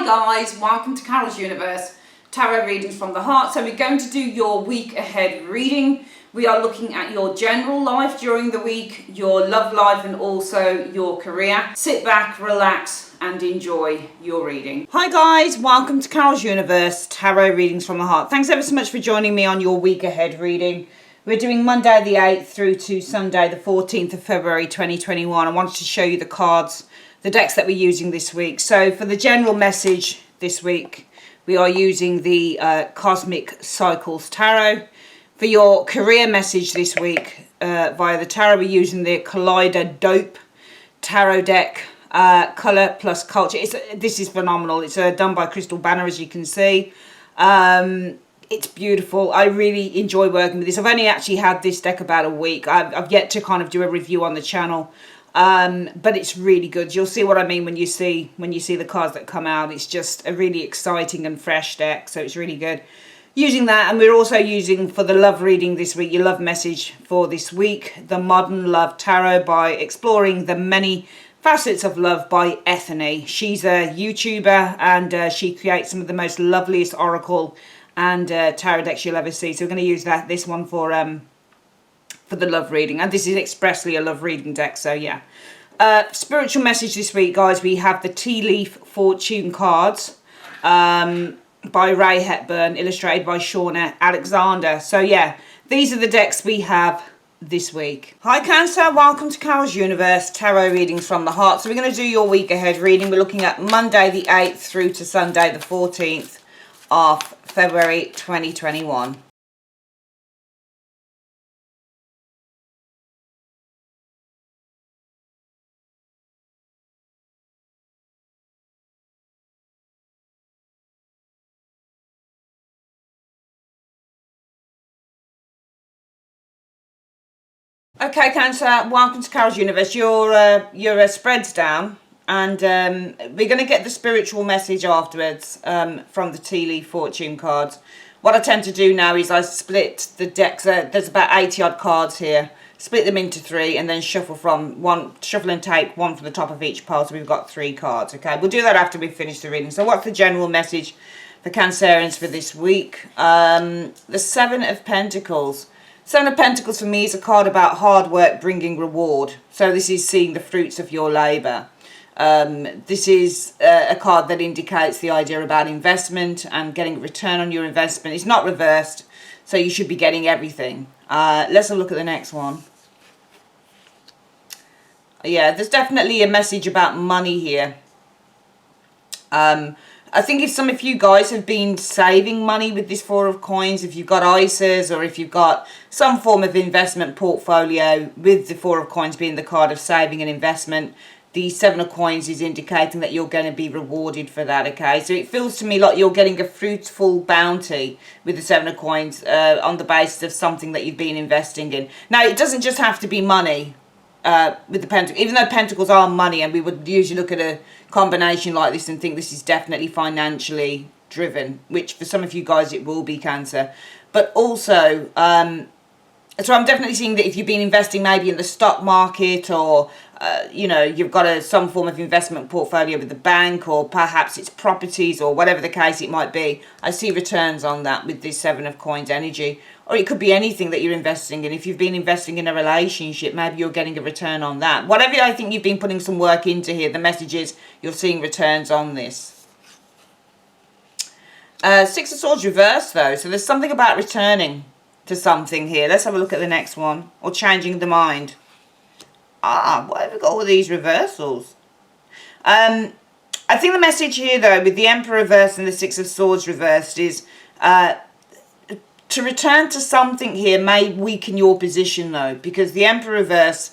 guys, welcome to Carol's Universe, Tarot Readings from the Heart. So we're going to do your week ahead reading. We are looking at your general life during the week, your love life and also your career. Sit back, relax and enjoy your reading. Hi guys, welcome to Carol's Universe, Tarot Readings from the Heart. Thanks ever so much for joining me on your week ahead reading. We're doing Monday the 8th through to Sunday the 14th of February 2021. I wanted to show you the cards, the decks that we're using this week. So for the general message this week, we are using the Cosmic Cycles Tarot. For your career message this week via the tarot, we're using the Kaleido Dope Tarot deck, Colour plus Culture. This is phenomenal. It's done by Crystal Banner, as you can see. It's beautiful. I really enjoy working with this. I've only actually had this deck about a week. I've yet to kind of do a review on the channel. But it's really good. You'll see what I mean when you see the cards that come out. It's just a really exciting and fresh deck, so it's really good. Using that, and we're also using for the love reading this week, your love message for this week, the Modern Love Tarot by Exploring the Many Facets of Love by Ethany. She's a YouTuber and she creates some of the most loveliest oracle and tarot decks you'll ever see. So we're going to use this one for the love reading, and this is expressly a love reading deck, so yeah. Spiritual message this week, guys, we have the Tea Leaf Fortune cards by Ray Hepburn, illustrated by Shauna Alexander. So yeah, these are the decks we have this week. Hi Cancer, welcome to Carol's Universe, Tarot Readings from the Heart. So we're going to do your week ahead reading. We're looking at Monday the 8th through to Sunday the 14th of February 2021. Okay, Cancer, welcome to Carol's Universe. Your spread's down, and we're going to get the spiritual message afterwards from the Tea Leaf Fortune cards. What I tend to do now is I split the decks. There's about 80 odd cards here. Split them into three, and then shuffle and take one from the top of each pile. So we've got 3 cards. Okay, we'll do that after we've finished the reading. So what's the general message for Cancerians for this week? The 7 of Pentacles. 7 of Pentacles for me is a card about hard work bringing reward. So this is seeing the fruits of your labour. This is a card that indicates the idea about investment and getting a return on your investment. It's not reversed, so you should be getting everything. Let's have a look at the next one. Yeah, there's definitely a message about money here. I think if some of you guys have been saving money with this 4 of Coins, if you've got ISAs or if you've got some form of investment portfolio with the 4 of Coins being the card of saving and investment, the 7 of Coins is indicating that you're going to be rewarded for that, okay? So it feels to me like you're getting a fruitful bounty with the 7 of Coins on the basis of something that you've been investing in. Now, it doesn't just have to be money. With the Pentacles, even though Pentacles are money, and we would usually look at a combination like this and think this is definitely financially driven, which for some of you guys it will be, Cancer. But also, so I'm definitely seeing that if you've been investing maybe in the stock market, or you know, you've got some form of investment portfolio with the bank, or perhaps it's properties, or whatever the case it might be, I see returns on that with this 7 of Coins energy. Or it could be anything that you're investing in. If you've been investing in a relationship, maybe you're getting a return on that. Whatever, I think you've been putting some work into here, the message is you're seeing returns on this. 6 of Swords reversed though, so there's something about returning to something here. Let's have a look at the next one. Or changing the mind. Why have we got all these reversals? I think the message here though, with the Emperor reversed and the 6 of Swords reversed, is to return to something here may weaken your position though, because the Emperor reverse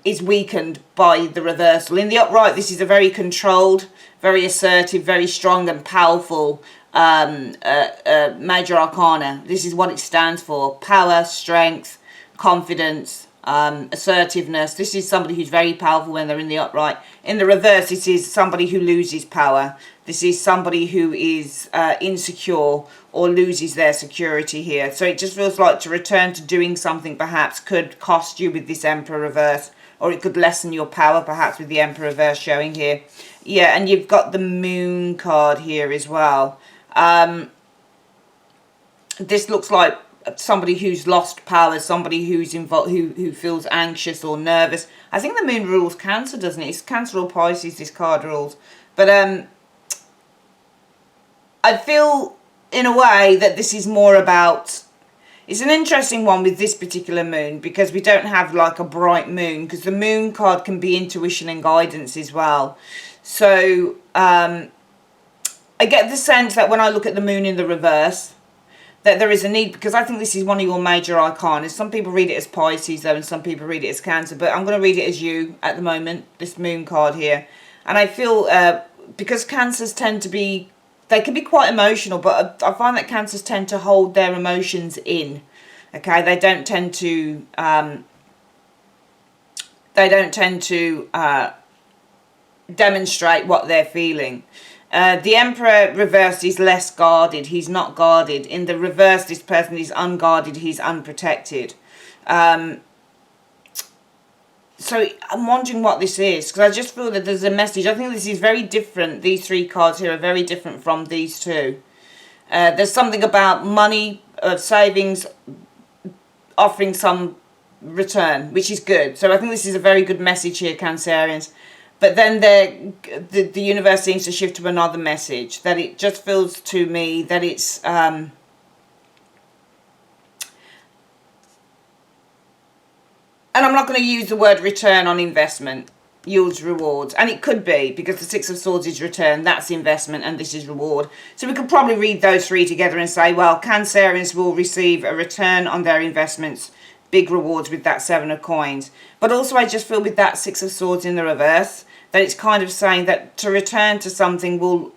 is weakened by the reversal. In the upright, this is a very controlled, very assertive, very strong and powerful major arcana. This is what it stands for: power, strength, confidence, assertiveness. This is somebody who's very powerful when they're in the upright. In the reverse, this is somebody who loses power. This is somebody who is insecure or loses their security here. So it just feels like to return to doing something perhaps could cost you with this Emperor reverse. or it could lessen your power perhaps with the Emperor reverse showing here. Yeah, and you've got the Moon card here as well. This looks like somebody who's lost power, somebody who's involved, who feels anxious or nervous. I think the Moon rules Cancer, doesn't it? It's Cancer or Pisces this card rules. But I feel in a way that this is more about, it's an interesting one with this particular moon because we don't have like a bright moon, because the Moon card can be intuition and guidance as well. So I get the sense that when I look at the moon in the reverse, that there is a need, because I think this is one of your major arcana. Some people read it as Pisces though, and some people read it as Cancer, but I'm going to read it as you at the moment, this Moon card here. And I feel, because Cancers tend to be, they can be quite emotional, but I find that Cancers tend to hold their emotions in, okay? They don't tend to, demonstrate what they're feeling. The Emperor reversed is less guarded. He's not guarded. In the reverse, this person is unguarded. He's unprotected. So I'm wondering what this is, because I just feel that there's a message. I think this is very different. These three cards here are very different from these two. There's something about money, savings, offering some return, which is good. So I think this is a very good message here, Cancerians. But then the universe seems to shift to another message, that it just feels to me that it's and I'm not going to use the word return on investment, yields, rewards. And it could be, because the Six of Swords is return, that's investment, and this is reward. So we could probably read those three together and say, well, Cancerians will receive a return on their investments, big rewards with that Seven of Coins. But also I just feel with that Six of Swords in the reverse, that it's kind of saying that to return to something will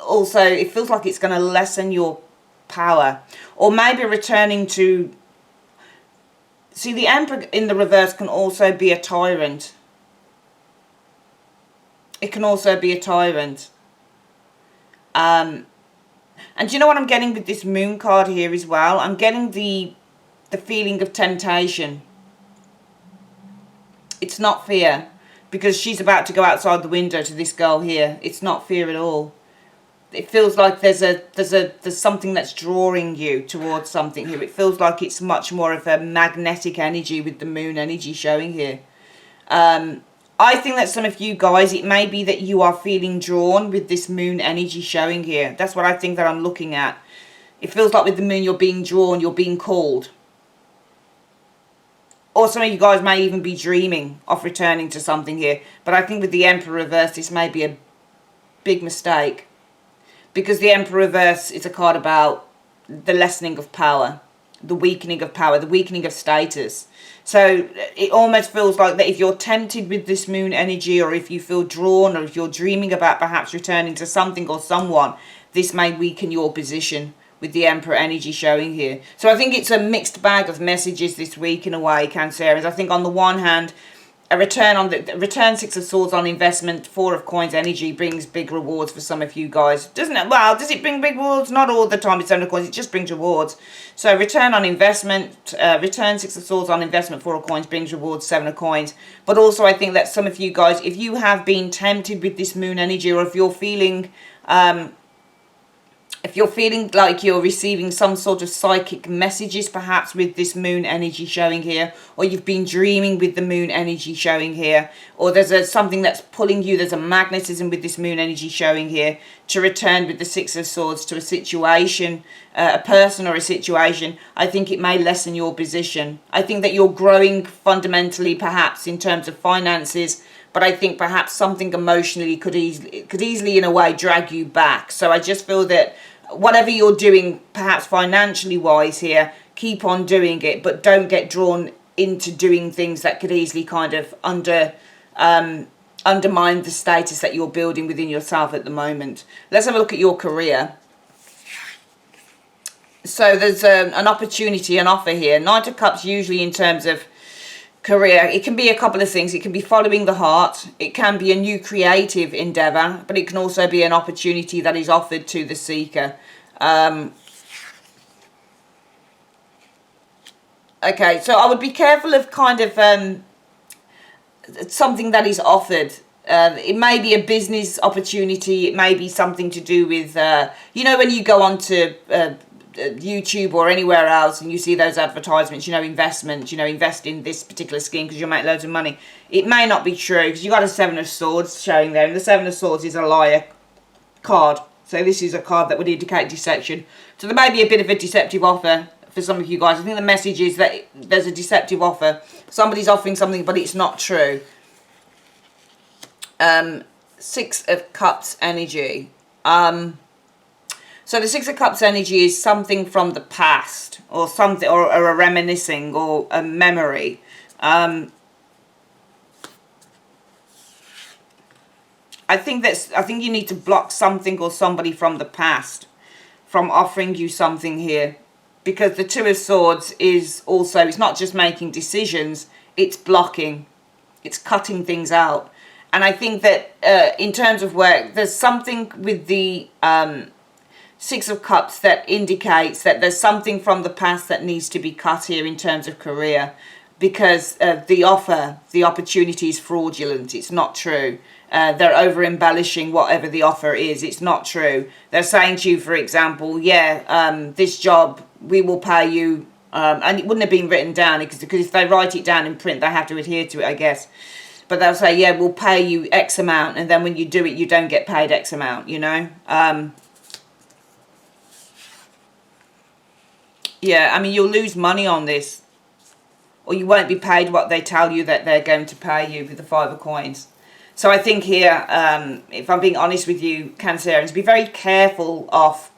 also, it feels like it's going to lessen your power. Or maybe returning to, see, the Emperor in the reverse can also be a tyrant. It can also be a tyrant. And do you know what I'm getting with this Moon card here as well? I'm getting the feeling of temptation. It's not fear, because she's about to go outside the window to this girl here. It's not fear at all. It feels like there's something that's drawing you towards something here. It feels like it's much more of a magnetic energy with the Moon energy showing here. I think that some of you guys, it may be that you are feeling drawn with this Moon energy showing here. That's what I think that I'm looking at. It feels like with the Moon you're being drawn, you're being called. Or some of you guys may even be dreaming of returning to something here. But I think with the Emperor reverse, this may be a big mistake. Because the Emperor reverse is a card about the lessening of power, the weakening of power, the weakening of status. So it almost feels like that if you're tempted with this Moon energy, or if you feel drawn, or if you're dreaming about perhaps returning to something or someone, this may weaken your position with the Emperor energy showing here. So I think it's a mixed bag of messages this week in a way, Cancerians. I think on the one hand, a return Six of Swords on investment, Four of Coins energy brings big rewards for some of you guys. Doesn't it? Well, does it bring big rewards? Not all the time it's Seven of Coins, it just brings rewards. So return on investment, return Six of Swords on investment, Four of Coins brings rewards, Seven of Coins. But also I think that some of you guys, if you have been tempted with this Moon energy, or if you're feeling like you're receiving some sort of psychic messages perhaps with this Moon energy showing here, or you've been dreaming with the Moon energy showing here, or there's something that's pulling you, there's a magnetism with this Moon energy showing here, to return with the Six of Swords to a situation, a person or a situation, I think it may lessen your position. I think that you're growing fundamentally perhaps in terms of finances, but I think perhaps something emotionally could easily in a way drag you back. So I just feel that whatever you're doing, perhaps financially wise here, keep on doing it, but don't get drawn into doing things that could easily kind of undermine the status that you're building within yourself at the moment. Let's have a look at your career. So there's an opportunity, an offer here. Knight of Cups usually in terms of career, it can be a couple of things. It can be following the heart, it can be a new creative endeavour, but it can also be an opportunity that is offered to the seeker. Okay, so I would be careful of kind of something that is offered. It may be a business opportunity. It may be something to do with, you know, when you go onto YouTube or anywhere else and you see those advertisements, you know, investment, you know, invest in this particular scheme because you'll make loads of money. It may not be true because you've got a Seven of Swords showing there, and the Seven of Swords is a liar card. So this is a card that would indicate deception. So there may be a bit of a deceptive offer for some of you guys. I think the message is that there's a deceptive offer. Somebody's offering something, but it's not true. Six of Cups energy. So the Six of Cups energy is something from the past, or something, or a reminiscing, or a memory. I think you need to block something or somebody from the past from offering you something here, because the Two of Swords is also, it's not just making decisions, it's blocking, it's cutting things out. And I think that in terms of work, there's something with the Six of Cups that indicates that there's something from the past that needs to be cut here in terms of career, because the offer, the opportunity is fraudulent. It's not true. They're over embellishing whatever the offer is. It's not true. They're saying to you, for example, yeah, this job, we will pay you, and it wouldn't have been written down because if they write it down in print, they have to adhere to it, I guess. But they'll say, yeah, we'll pay you X amount, and then when you do it, you don't get paid X amount, you know? Yeah, I mean, you'll lose money on this, or you won't be paid what they tell you that they're going to pay you with the Five of Coins. So I think here, if I'm being honest with you, Cancerians, be very careful of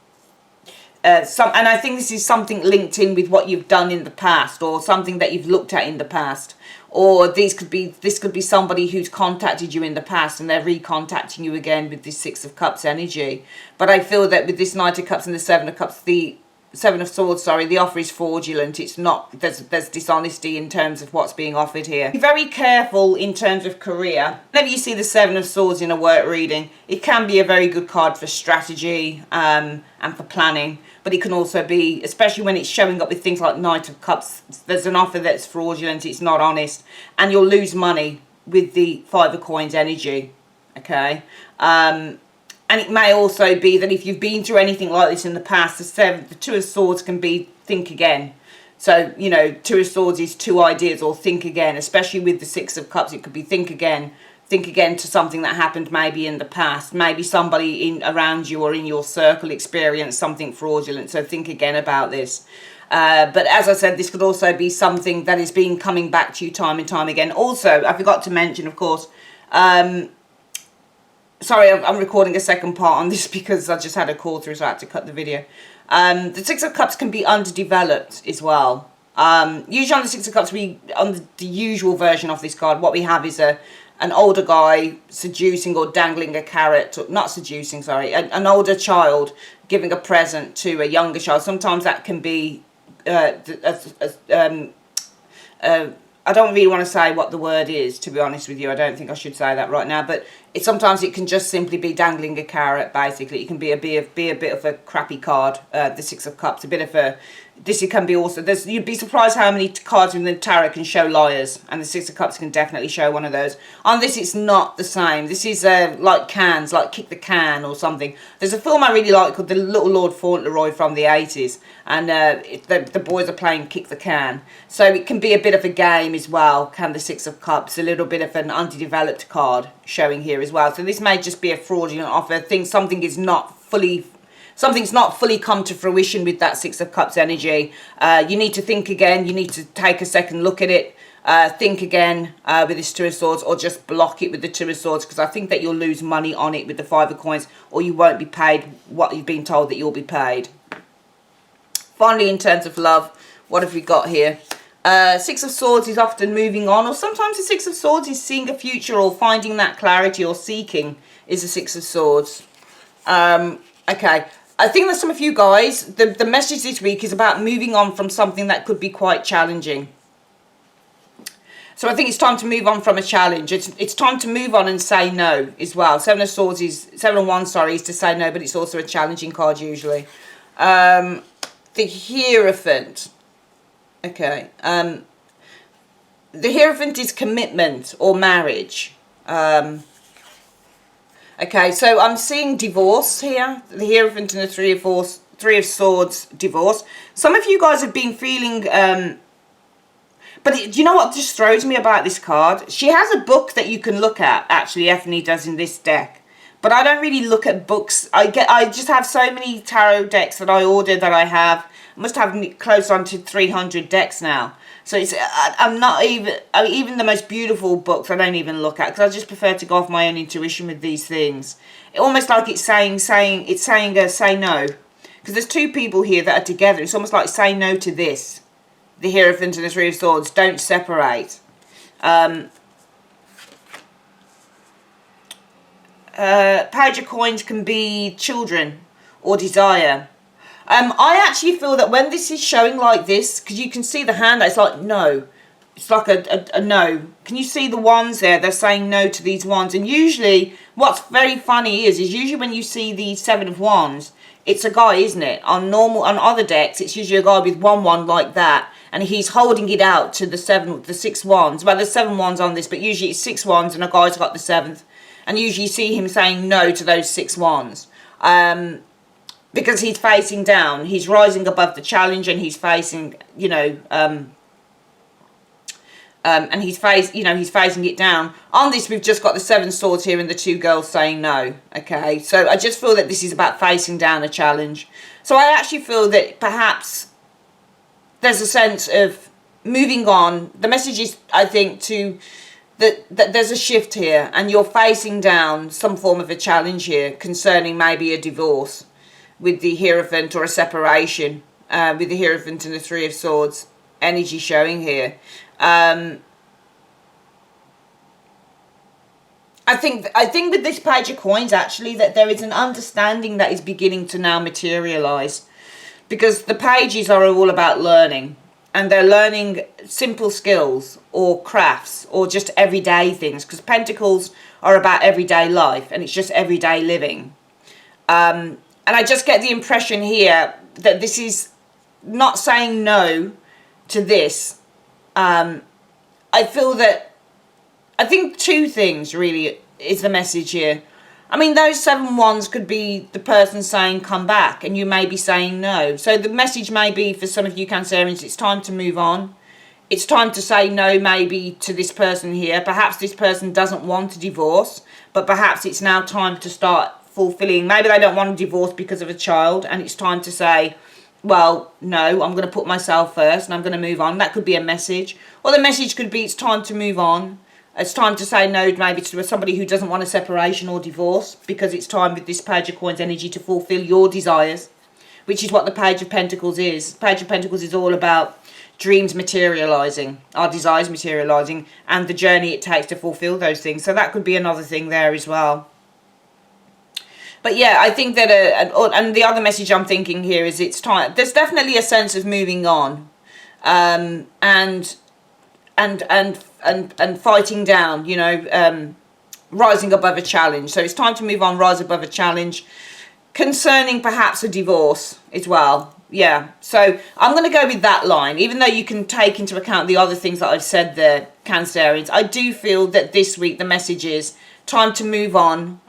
and I think this is something linked in with what you've done in the past, or something that you've looked at in the past, or this could be somebody who's contacted you in the past and they're recontacting you again with this Six of Cups energy. But I feel that with this Knight of Cups and the Seven of Cups, the Seven of Swords, sorry, the offer is fraudulent. It's not, there's dishonesty in terms of what's being offered here. Be very careful in terms of career. Whenever you see the Seven of Swords in a work reading, it can be a very good card for strategy and for planning. But it can also be, especially when it's showing up with things like Knight of Cups, there's an offer that's fraudulent, it's not honest, and you'll lose money with the Five of Coins energy, okay? And it may also be that if you've been through anything like this in the past, the Two of Swords can be think again. So, you know, Two of Swords is two ideas, or think again, especially with the Six of Cups, it could be think again to something that happened maybe in the past. Maybe somebody around you or in your circle experienced something fraudulent, so think again about this. But as I said, this could also be something that is coming back to you time and time again. Also, I forgot to mention, of course, sorry, I'm recording a second part on this because I just had a call through, so I had to cut the video. The Six of Cups can be underdeveloped as well. Usually on the Six of Cups, on the usual version of this card, what we have is an older guy seducing or dangling a carrot, not seducing, sorry, an older child giving a present to a younger child. Sometimes that can be, I don't really want to say what the word is, to be honest with you. I don't think I should say that right now, but sometimes it can just simply be dangling a carrot, basically. It can be a bit of a crappy card, the Six of Cups, this can be also, you'd be surprised how many cards in the tarot can show liars, and the Six of Cups can definitely show one of those. On this, it's not the same. This is like cans, like Kick the Can or something. There's a film I really like called The Little Lord Fauntleroy from the 80s, and the boys are playing Kick the Can. So it can be a bit of a game as well, can the Six of Cups, a little bit of an underdeveloped card showing here as well. So this may just be a fraudulent offer. Something's not fully come to fruition with that Six of Cups energy. You need to think again. You need to take a second look at it. Think again with this Two of Swords, or just block it with the Two of Swords, because I think that you'll lose money on it with the Five of Coins, or you won't be paid what you've been told that you'll be paid. Finally, in terms of love, what have we got here? Six of Swords is often moving on, or sometimes the Six of Swords is seeing a future or finding that clarity, or seeking is the Six of Swords. Okay. I think that some of you guys, the message this week is about moving on from something that could be quite challenging. So I think it's time to move on from a challenge. It's time to move on and say no as well. Seven of Wands, is to say no, but it's also a challenging card usually. The Hierophant. Okay. the Hierophant is commitment or marriage. Okay, so I'm seeing divorce here. The Hierophant and the Three of Swords, divorce. Some of you guys have been feeling... but do you know what just throws me about this card? She has a book that you can look at, actually, Ethne does in this deck. But I don't really look at books. I just have so many tarot decks that I ordered that I have. I must have close on to 300 decks now. So it's I'm not even... even the most beautiful books I don't even look at, because I just prefer to go off my own intuition with these things. It almost like it's saying say no. Because there's two people here that are together. It's almost like say no to this. The Hierophant and the Three of Swords. Don't separate. Page of Coins can be children or desire. I actually feel that when this is showing like this, because you can see the hand, it's like no. It's like a no. Can you see the wands there? They're saying no to these wands. And usually, what's very funny is usually when you see the Seven of Wands, it's a guy, isn't it? On other decks, it's usually a guy with one wand like that, and he's holding it out to the 6 wands. Well, there's 7 wands on this, but usually it's 6 wands, and a guy's got the 7th. And usually you see him saying no to those 6 wands. Because he's facing down. He's rising above the challenge, and he's facing, you know, and he's facing it down. On this, we've just got the 7 swords here and the 2 girls saying no. Okay, so I just feel that this is about facing down a challenge. So I actually feel that perhaps there's a sense of moving on. The message is, I think, that there's a shift here, and you're facing down some form of a challenge here concerning maybe a divorce with the Hierophant, or a separation with the Hierophant and the Three of Swords energy showing here. I think with this Page of Coins, actually, that there is an understanding that is beginning to now materialize, because the pages are all about learning, and they're learning simple skills or crafts or just everyday things, because Pentacles are about everyday life, and it's just everyday living. And I just get the impression here that this is not saying no to this. I think 2 things really is the message here. I mean, those 7 wands could be the person saying come back, and you may be saying no. So the message may be for some of you Cancerians, it's time to move on. It's time to say no maybe to this person here. Perhaps this person doesn't want a divorce, but perhaps it's now time to start fulfilling. Maybe they don't want a divorce because of a child, and it's time to say, well, no, I'm going to put myself first and I'm going to move on. That could be a message. Or the message could be it's time to move on. It's time to say no maybe to somebody who doesn't want a separation or divorce, because it's time with this Page of Coins energy to fulfill your desires, which is what the Page of Pentacles is. Page of Pentacles is all about dreams materializing, our desires materializing, and the journey it takes to fulfill those things. So that could be another thing there as well. But yeah, I think that, and the other message I'm thinking here is it's time. There's definitely a sense of moving on, and fighting down, you know, rising above a challenge. So it's time to move on, rise above a challenge, concerning perhaps a divorce as well. Yeah, so I'm going to go with that line, even though you can take into account the other things that I've said there, Cancerians. I do feel that this week the message is time to move on,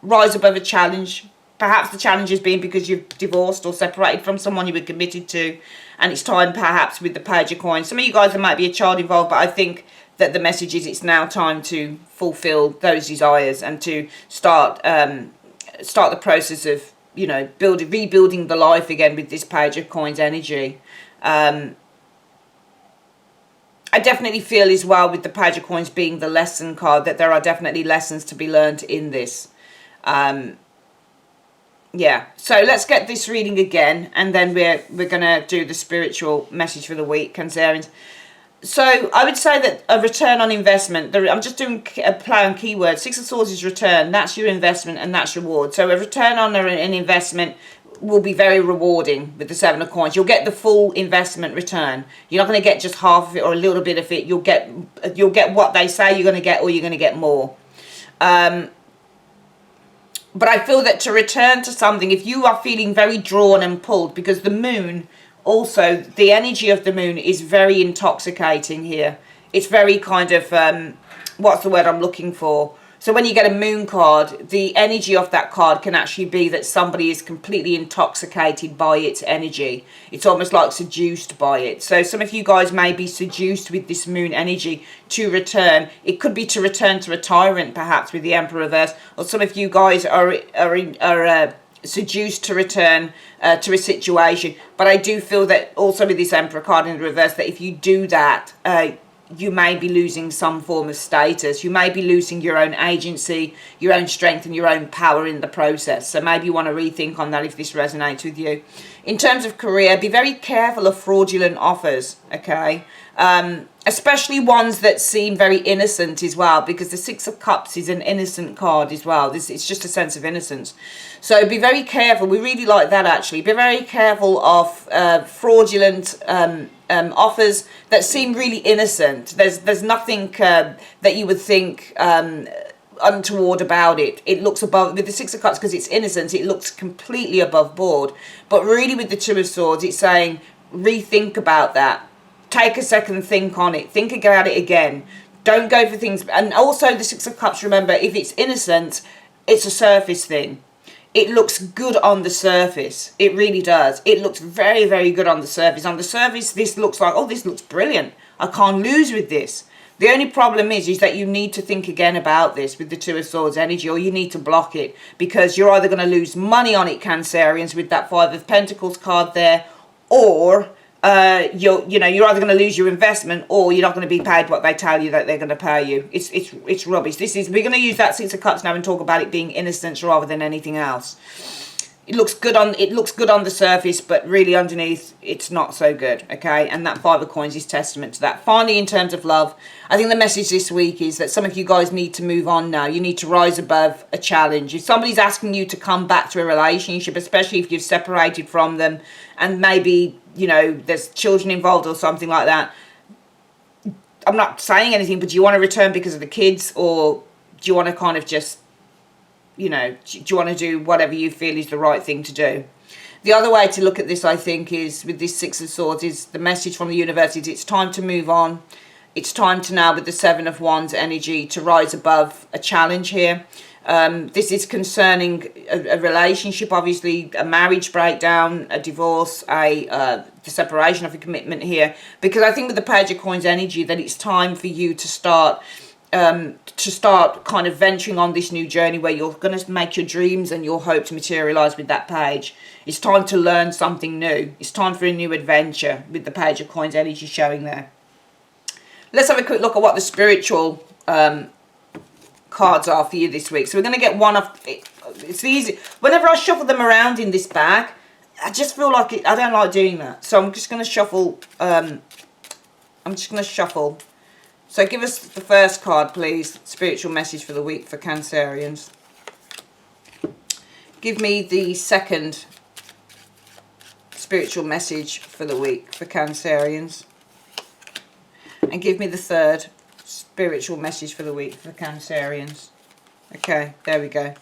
rise above a challenge. Perhaps the challenge has been because you've divorced or separated from someone you were committed to, and it's time perhaps with the Page of Coins. Some of you guys, there might be a child involved, but I think that the message is it's now time to fulfill those desires and to start the process of, you know, rebuilding the life again with this Page of Coins energy. I definitely feel as well with the Page of Coins being the lesson card that there are definitely lessons to be learned in this. Yeah, so let's get this reading again, and then we're going to do the spiritual message for the week, Cancerians. So I would say that a return on investment, I'm just doing a play on keywords. 6 of Swords is return, that's your investment and that's reward. So a return on an investment will be very rewarding with the 7 of Coins. You'll get the full investment return. You're not going to get just half of it or a little bit of it. You'll get what they say you're going to get, or you're going to get more. But I feel that to return to something, if you are feeling very drawn and pulled, because the moon also the energy of the moon is very intoxicating here. It's very kind of, what's the word I'm looking for? So when you get a moon card, the energy of that card can actually be that somebody is completely intoxicated by its energy. It's almost like seduced by it. So some of you guys may be seduced with this moon energy to return. It could be to return to a tyrant, perhaps, with the Emperor reverse. Or some of you guys are seduced to return to a situation. But I do feel that also with this Emperor card in the reverse, that if you do that, you may be losing some form of status. You may be losing your own agency, your own strength and your own power in the process. So maybe you want to rethink on that if this resonates with you. In terms of career, be very careful of fraudulent offers, okay? Especially ones that seem very innocent as well, because the Six of Cups is an innocent card as well. It's just a sense of innocence. So be very careful. We really like that, actually. Be very careful of fraudulent offers that seem really innocent. There's nothing that you would think untoward about it. It looks above, with the Six of Cups, because it's innocent, it looks completely above board. But really with the Two of Swords, it's saying rethink about that. Take a second, think on it, think about it again. Don't go for things. And also the Six of Cups, remember, if it's innocent, it's a surface thing. It looks good on the surface. It really does. It looks very, very good on the surface. On the surface, this looks like, oh, this looks brilliant. I can't lose with this. The only problem is that you need to think again about this with the Two of Swords energy, or you need to block it, because you're either going to lose money on it, Cancerians, with that Five of Pentacles card there, or you're either going to lose your investment, or you're not going to be paid what they tell you that they're going to pay you. It's rubbish. We're going to use that Six of Cups now and talk about it being innocence rather than anything else. It looks good on the surface, but really underneath it's not so good, okay? And that Five of Coins is testament to that. Finally, in terms of love, I think the message this week is that some of you guys need to move on now. You need to rise above a challenge. If somebody's asking you to come back to a relationship, especially if you've separated from them and maybe, you know, there's children involved or something like that, I'm not saying anything, but do you want to return because of the kids, or do you want to kind of just, you know, do you want to do whatever you feel is the right thing to do? The other way to look at this, I think, is with this Six of Swords, is the message from the universe is it's time to move on. It's time to now, with the Seven of Wands energy, to rise above a challenge here. This is concerning a relationship, obviously, a marriage breakdown, a divorce, the separation of a commitment here. Because I think with the Page of Coins energy that it's time for you to start kind of venturing on this new journey where you're going to make your dreams and your hopes materialize with that page. It's time to learn something new. It's time for a new adventure with the Page of Coins energy showing there. Let's have a quick look at what the spiritual cards are for you this week. So we're going to get one of, it's easy. Whenever I shuffle them around in this bag, I just feel like I don't like doing that. So I'm just going to shuffle, So give us the first card, please. Spiritual message for the week for Cancerians. Give me the second spiritual message for the week for Cancerians. And give me the third spiritual message for the week for Cancerians. Okay, there we go.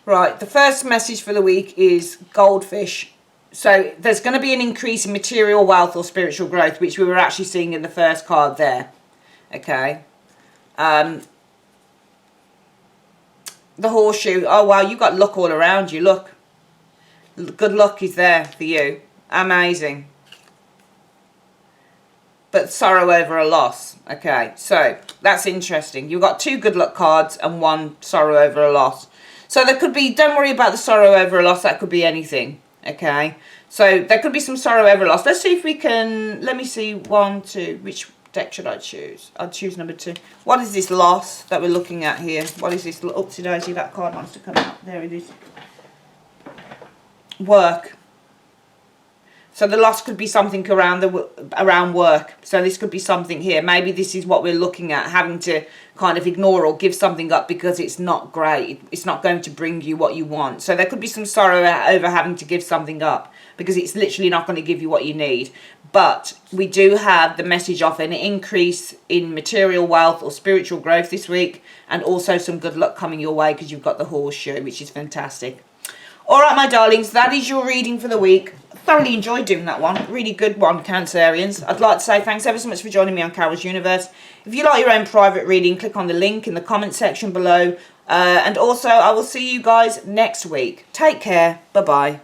Right, the first message for the week is goldfish. So there's going to be an increase in material wealth or spiritual growth, which we were actually seeing in the first card there. Okay. The horseshoe. Oh, wow, you've got luck all around you. Look. Good luck is there for you. Amazing. But sorrow over a loss. Okay, so that's interesting. You've got two good luck cards and one sorrow over a loss. So there could be, don't worry about the sorrow over a loss. That could be anything. Okay. So there could be some sorrow over a loss. Let's see if we can, let me see, 1, 2, which deck should I choose? I'll choose number 2. What is this loss that we're looking at here? What is this? Oopsie daisy, that card wants to come out. There it is. Work. So the loss could be something around work. So this could be something here. Maybe this is what we're looking at, having to kind of ignore or give something up because it's not great. It's not going to bring you what you want. So there could be some sorrow over having to give something up because it's literally not going to give you what you need. But we do have the message of an increase in material wealth or spiritual growth this week, and also some good luck coming your way because you've got the horseshoe, which is fantastic. All right, my darlings, that is your reading for the week. thoroughly enjoyed doing that one. Really good one, Cancerians. I'd like to say thanks ever so much for joining me on Carol's Universe. If you like your own private reading, click on the link in the comment section below. And also, I will see you guys next week. Take care. Bye-bye.